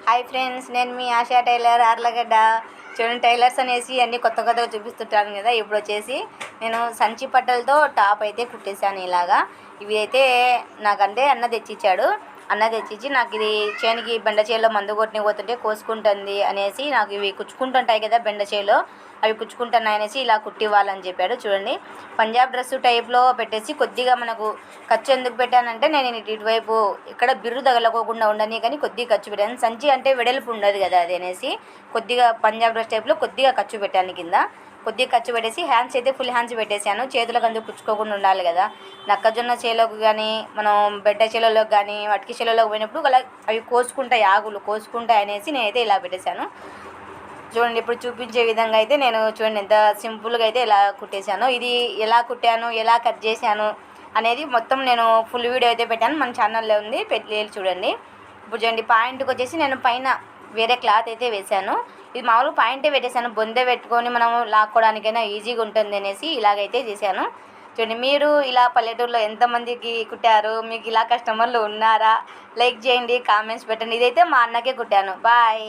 Hi friends, నేను మీ ASHA tailor Allagadda. చూడండి, tailors అనేసి అన్నీ కొత్త కొత్తగా చూపిస్తుంటాను కదా. ఇప్పుడు వచ్చేసి నేను సంచి పట్టలతో టాప్ అయితే కుట్టేశాను ఇలాగా. ఇవి అయితే నాకంటే అన్న తెచ్చిచ్చాడు. అన్న తెచ్చిచ్చి నాకు ఇది చేనికి బెండ చేలో మందు కొట్టిన పోతుంటే కోసుకుంటుంది అనేసి నాకు ఇవి కుచ్చుకుంటుంటాయి కదా బెండ చేలో, అవి కుచ్చుకుంటున్నాయి అనేసి ఇలా కుట్టివ్వాలని చెప్పాడు. చూడండి, పంజాబ్ డ్రెస్ టైప్లో పెట్టేసి కొద్దిగా మనకు ఖర్చు ఎందుకు పెట్టానంటే, నేను ఇటువైపు ఇక్కడ బిర్రు తగలకోకుండా ఉండని కానీ కొద్దిగా ఖర్చు పెట్టాను. సంచి అంటే వెడల్పు ఉండదు కదా, అది అనేసి కొద్దిగా పంజాబ్ డ్రెస్ టైప్లో కొద్దిగా ఖర్చు పెట్టాను. కింద కొద్దిగా ఖర్చు పెట్టేసి హ్యాండ్స్ అయితే ఫుల్ హ్యాండ్స్ పెట్టేశాను. చేతులకు అందుకు కుచ్చుకోకుండా ఉండాలి కదా. నక్కజొన్న చేలోకి కానీ మనం బెడ్డ చేలలోకి కానీ వటికి చేలలోకి పోయినప్పుడు అలా అవి కోసుకుంటాయి, ఆకులు కోసుకుంటాయి అనేసి నేనైతే ఇలా పెట్టేశాను. చూడండి, ఇప్పుడు చూపించే విధంగా అయితే నేను చూడండి ఎంత సింపుల్గా అయితే ఎలా కుట్టేశాను. ఇది ఎలా కుట్టాను, ఎలా కట్ చేశాను అనేది మొత్తం నేను ఫుల్ వీడియో అయితే పెట్టాను, మన ఛానల్లో ఉంది, పెట్టి చూడండి. ఇప్పుడు చూడండి, పాయింట్కి వచ్చేసి నేను పైన వేరే క్లాత్ అయితే వేశాను. ఇది మామూలుగా పాయింటే పెట్టేశాను, బొందె పెట్టుకొని మనము లాక్కోవడానికైనా ఈజీగా ఉంటుంది అనేసి ఇలాగైతే చేశాను. చూడండి, మీరు ఇలా పల్లెటూరులో ఎంతమందికి కుట్టారు, మీకు ఇలా కస్టమర్లు ఉన్నారా? లైక్ చేయండి, కామెంట్స్ పెట్టండి. ఇదైతే మా అన్నకే కుట్టాను. బాయ్.